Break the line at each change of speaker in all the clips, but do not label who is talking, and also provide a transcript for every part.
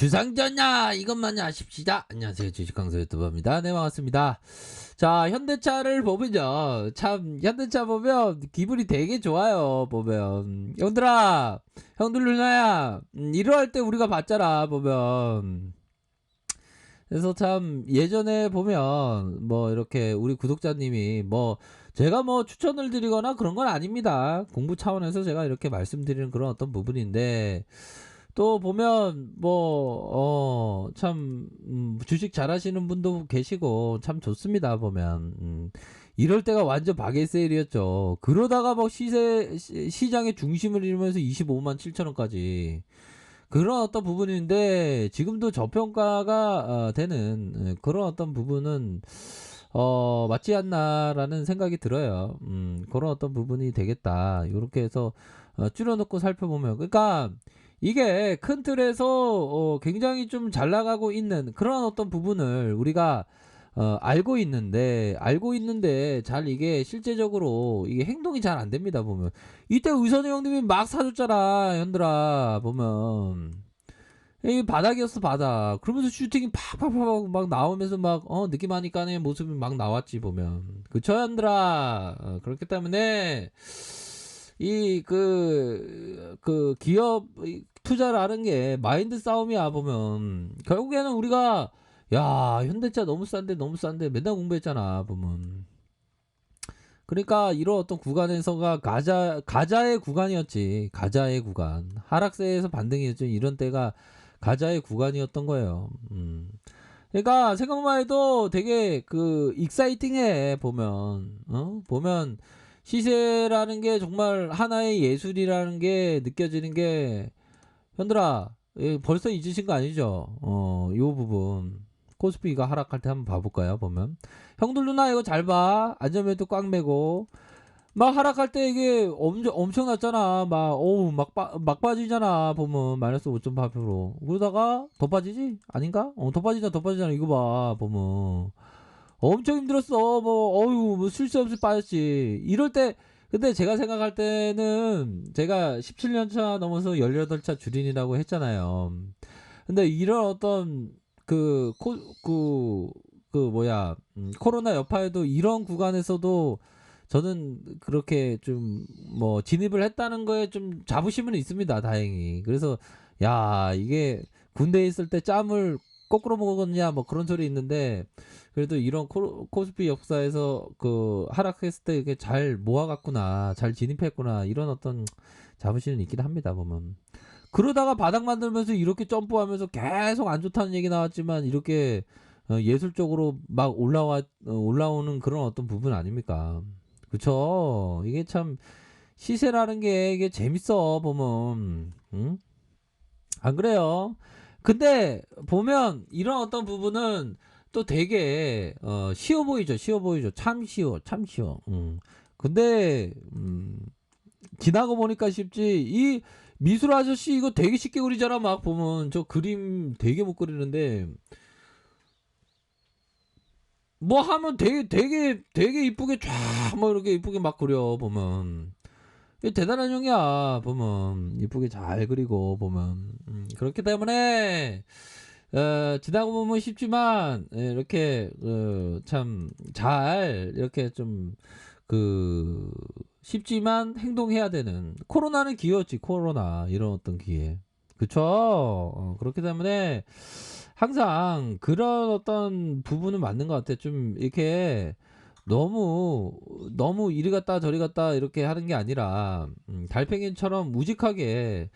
주상전야 이것만 아십시다. 안녕하세요, 주식강사 유튜버입니다. 네, 반갑습니다. 자, 현대차를 보면요, 참 현대차 보면 기분이 되게 좋아요. 보면 형들아, 형들 누나야, 이럴 때 우리가 봤잖아. 보면 그래서 참 예전에 보면 뭐 이렇게 우리 구독자님이 뭐 제가 뭐 추천을 드리거나 그런 건 아닙니다. 공부 차원에서 제가 이렇게 말씀드리는 그런 어떤 부분인데, 또 보면 뭐 참 주식 잘하시는 분도 계시고 참 좋습니다. 보면 이럴 때가 완전 박의 세일이었죠. 그러다가 막 시장의 중심을 이루면서 25만 7천 원까지 그런 어떤 부분인데, 지금도 저평가가 되는 그런 어떤 부분은 맞지 않나라는 생각이 들어요. 그런 어떤 부분이 되겠다. 이렇게 해서 줄여놓고 살펴보면, 그러니까 이게 큰 틀에서 굉장히 좀 잘 나가고 있는 그런 어떤 부분을 우리가 알고 있는데 잘 이게 실제적으로 이게 행동이 잘 안 됩니다. 보면 이때 의선우 형님이 막 사줬잖아, 현들아. 보면 이 바닥이었어, 바닥. 그러면서 슈팅이 팍팍팍 막 나오면서 막 느낌 하니까의 모습이 막 나왔지. 보면 그쵸, 현들아. 그렇기 때문에 이 기업 투자라는 게 마인드 싸움이야. 보면 결국에는 우리가, 야, 현대차 너무 싼데 너무 싼데 맨날 공부했잖아. 보면 그러니까 이런 어떤 구간에서가 가자의 구간이었지. 가자의 구간, 하락세에서 반등이었죠. 이런 때가 가자의 구간이었던 거예요. 그러니까 생각만 해도 되게 익사이팅해. 보면 시세라는 게 정말 하나의 예술이라는 게 느껴지는 게, 현들아, 벌써 잊으신 거 아니죠? 요 부분. 코스피가 하락할 때 한번 봐볼까요? 보면 형들 누나 이거 잘 봐. 안전벨트 꽉 매고. 막 하락할 때 이게 엄청났잖아. 막 빠지잖아. 보면 마이너스 5.8%. 그러다가 더 빠지지? 아닌가? 더 빠지잖아. 이거 봐. 보면 엄청 힘들었어. 뭐 쓸데없이 빠졌지. 이럴 때, 근데 제가 생각할 때는 제가 17년 차 넘어서 18차 주린이라고 했잖아요. 근데 이런 어떤 코로나 여파에도 이런 구간에서도 저는 그렇게 좀 뭐 진입을 했다는 거에 좀 자부심은 있습니다. 다행히. 그래서 야, 이게 군대에 있을 때 짬을 거꾸로 먹었냐 뭐 그런 소리 있는데, 그래도 이런 코스피 역사에서 하락했을 때 이게 잘 모아갔구나, 잘 진입했구나, 이런 어떤 자부심은 있긴 합니다. 보면 그러다가 바닥 만들면서 이렇게 점프하면서 계속 안 좋다는 얘기 나왔지만, 이렇게 예술적으로 막 올라오는 그런 어떤 부분 아닙니까? 그쵸? 이게 참 시세라는 게 이게 재밌어. 보면 응? 안 그래요? 근데 보면 이런 어떤 부분은 또 되게 쉬워 보이죠. 쉬워 보이죠. 참 쉬워, 참 쉬워. 근데 지나고 보니까 쉽지. 이 미술 아저씨 이거 되게 쉽게 그리잖아. 막 보면 저 그림 되게 못 그리는데 뭐 하면 되게 이쁘게 쫙 뭐 이렇게 이쁘게 막 그려. 보면 이게 대단한 형이야. 보면 이쁘게 잘 그리고. 보면 그렇기 때문에 지나고 보면 쉽지만, 이렇게 참 잘 이렇게 좀 그 쉽지만 행동해야 되는, 코로나는 기회였지. 코로나 이런 어떤 기회. 그쵸? 그렇기 때문에 항상 그런 어떤 부분은 맞는 것 같아. 좀 이렇게 너무 너무 이리 갔다 저리 갔다 이렇게 하는 게 아니라, 달팽이처럼 우직하게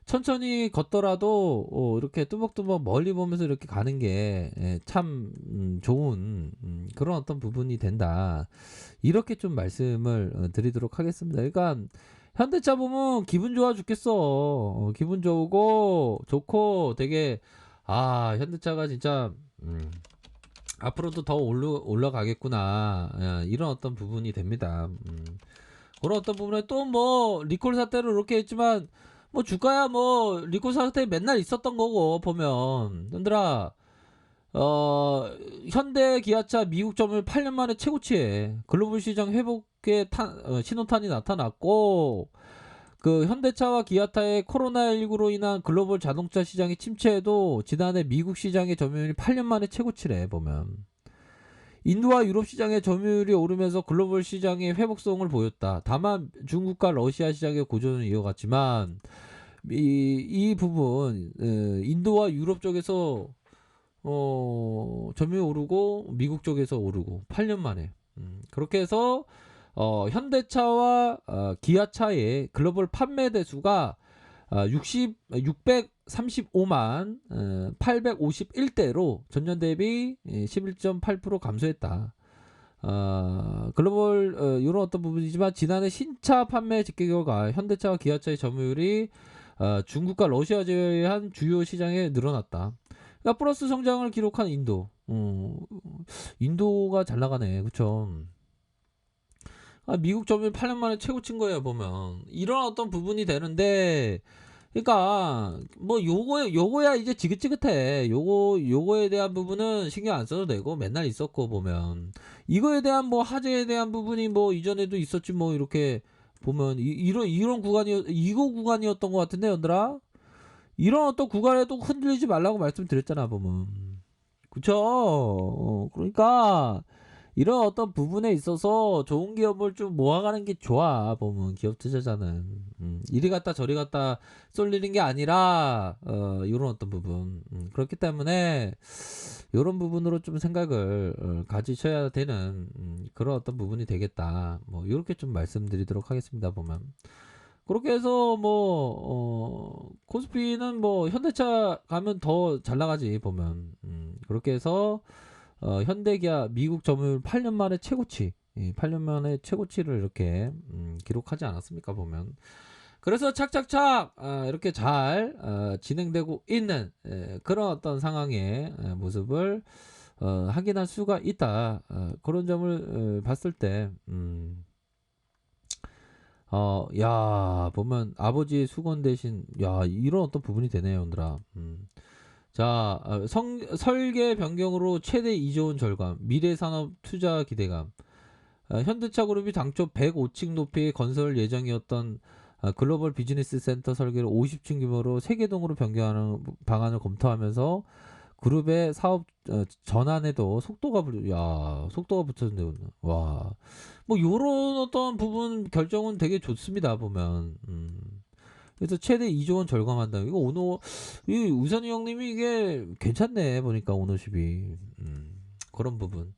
천천히 걷더라도 이렇게 뚜벅뚜벅 멀리 보면서 이렇게 가는 게 참 좋은 그런 어떤 부분이 된다. 이렇게 좀 말씀을 드리도록 하겠습니다. 그러니까 현대차 보면 기분 좋아 죽겠어. 기분 좋고 되게, 아, 현대차가 진짜 앞으로도 더 올라가겠구나. 이런 어떤 부분이 됩니다. 그런 어떤 부분에 또 뭐 리콜 사태로 이렇게 했지만, 뭐 주가야 뭐 리콜 사태 맨날 있었던 거고. 보면 현들아, 어 현대 기아차 미국 점을 8년 만에 최고치에 글로벌 시장 회복의 신호탄이 나타났고, 그 현대차와 기아타의 코로나19로 인한 글로벌 자동차 시장의 침체에도 지난해 미국 시장의 점유율이 8년 만에 최고치래 보면. 인도와 유럽 시장의 점유율이 오르면서 글로벌 시장의 회복성을 보였다. 다만 중국과 러시아 시장의 고전을 이어갔지만 이 부분 인도와 유럽 쪽에서 점유율 오르고 미국 쪽에서 오르고 8년 만에 그렇게 해서 현대차와 기아차의 글로벌 판매 대수가 635만 851대로 전년 대비 11.8% 감소했다. 글로벌 이런 어떤 부분이지만 지난해 신차 판매 집계 결과 현대차와 기아차의 점유율이 중국과 러시아 제외한 주요 시장에 늘어났다. 그러니까 플러스 성장을 기록한 인도. 인도가 잘 나가네. 그쵸? 미국 점유율 8년 만에 최고친 거예요, 보면. 이런 어떤 부분이 되는데, 그러니까 뭐 요거야 이제 지긋지긋해. 요거에 대한 부분은 신경 안 써도 되고 맨날 있었고 보면 이거에 대한 뭐 화제에 대한 부분이 뭐 이전에도 있었지 뭐 이렇게 보면 이런 구간이었던 것 같은데 연들아 이런 어떤 구간에도 흔들리지 말라고 말씀드렸잖아 보면 그쵸? 그러니까 이런 어떤 부분에 있어서 좋은 기업을 좀 모아가는 게 좋아 보면 기업 투자자는 이리 갔다 저리 갔다 쏠리는 게 아니라 이런 어떤 부분 그렇기 때문에 이런 부분으로 좀 생각을 가지셔야 되는 그런 어떤 부분이 되겠다 뭐 이렇게 좀 말씀드리도록 하겠습니다 보면 그렇게 해서 뭐 코스피는 뭐 현대차 가면 더 잘 나가지 보면 그렇게 해서 현대기아 미국 점유율 8년 만에 최고치 8년 만에 최고치를 이렇게 기록하지 않았습니까 보면 그래서 착착착 이렇게 잘 진행되고 있는 그런 어떤 상황의 모습을 확인할 수가 있다 그런 점을 봤을 때 야 보면 아버지의 수건 대신 야 이런 어떤 부분이 되네요 얘들아 자, 설계 변경으로 최대 2조 원 절감, 미래산업 투자 기대감. 현대차 그룹이 당초 105층 높이의 건설 예정이었던 글로벌 비즈니스 센터 설계를 50층 규모로 세계동으로 변경하는 방안을 검토하면서 그룹의 사업 전환에도 속도가 붙여준대. 와, 뭐 요런 어떤 부분 결정은 되게 좋습니다 보면. 그래서 최대 2조 원 절감한다. 이거 이 우선이 형님이 이게 괜찮네 보니까 오너십이 그런 부분.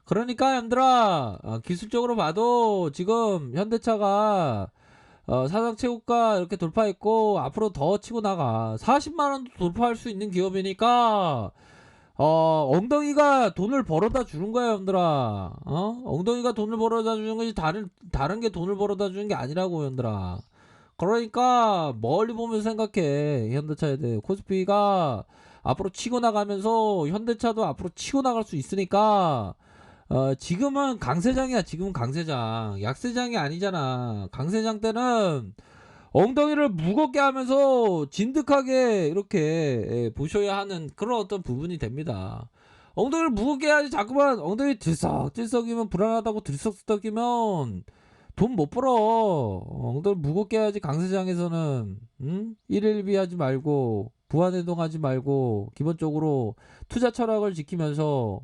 그러니까 얘들아 기술적으로 봐도 지금 현대차가 사상 최고가 이렇게 돌파했고 앞으로 더 치고 나가 40만 원도 돌파할 수 있는 기업이니까 엉덩이가 돈을 벌어다 주는 거야 얘들아. 엉덩이가 돈을 벌어다 주는 것이 다른 게 돈을 벌어다 주는 게 아니라고 얘들아. 그러니까 멀리 보면서 생각해 현대차에 대해 코스피가 앞으로 치고 나가면서 현대차도 앞으로 치고 나갈 수 있으니까 지금은 강세장이야. 지금은 강세장 약세장이 아니잖아. 강세장 때는 엉덩이를 무겁게 하면서 진득하게 이렇게 보셔야 하는 그런 어떤 부분이 됩니다. 엉덩이를 무겁게 해야지. 자꾸만 엉덩이 들썩들썩이면 불안하다고 들썩들썩이면 돈 못 벌어. 엉덩이 무겁게 해야지. 강세장에서는 일일비 하지 말고 부안해동하지 말고 기본적으로 투자 철학을 지키면서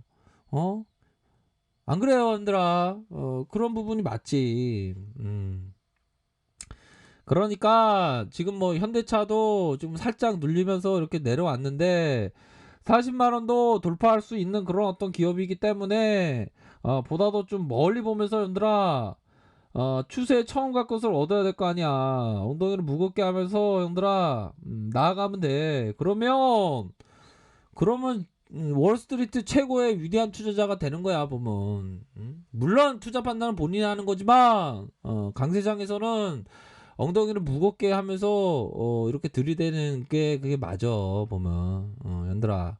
안 그래요 얘들아. 그런 부분이 맞지. 그러니까 지금 뭐 현대차도 좀 살짝 눌리면서 이렇게 내려왔는데 40만 원도 돌파할 수 있는 그런 어떤 기업이기 때문에 보다도 좀 멀리 보면서 얘들아 추세에 처음 갈 것을 얻어야 될 거 아니야. 엉덩이를 무겁게 하면서 형들아 나아가면 돼. 그러면 월스트리트 최고의 위대한 투자자가 되는 거야 보면. 물론 투자 판단은 본인이 하는 거지만 강세장에서는 엉덩이를 무겁게 하면서 이렇게 들이대는 게 그게 맞아 보면 얘들아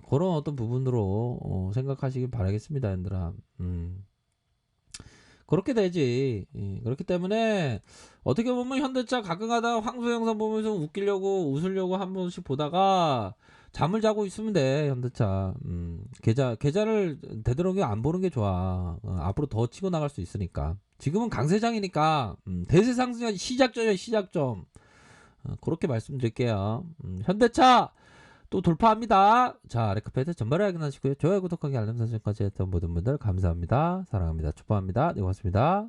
그런 어떤 부분으로 생각하시길 바라겠습니다 얘들아. 그렇게 되지. 그렇기 때문에 어떻게 보면 현대차 가끔 가다가 황소 영상 보면서 웃으려고 한 번씩 보다가 잠을 자고 있으면 돼 현대차. 계좌를 되도록이면 안 보는 게 좋아. 앞으로 더 치고 나갈 수 있으니까. 지금은 강세장이니까 대세 상승 시작점이야 시작점. 그렇게 말씀드릴게요. 현대차 또 돌파합니다. 자, 레크패드 전발에 확인하시고요. 좋아요, 구독하기, 알림 설정까지 했던 모든 분들 감사합니다. 사랑합니다. 축복합니다. 네, 고맙습니다.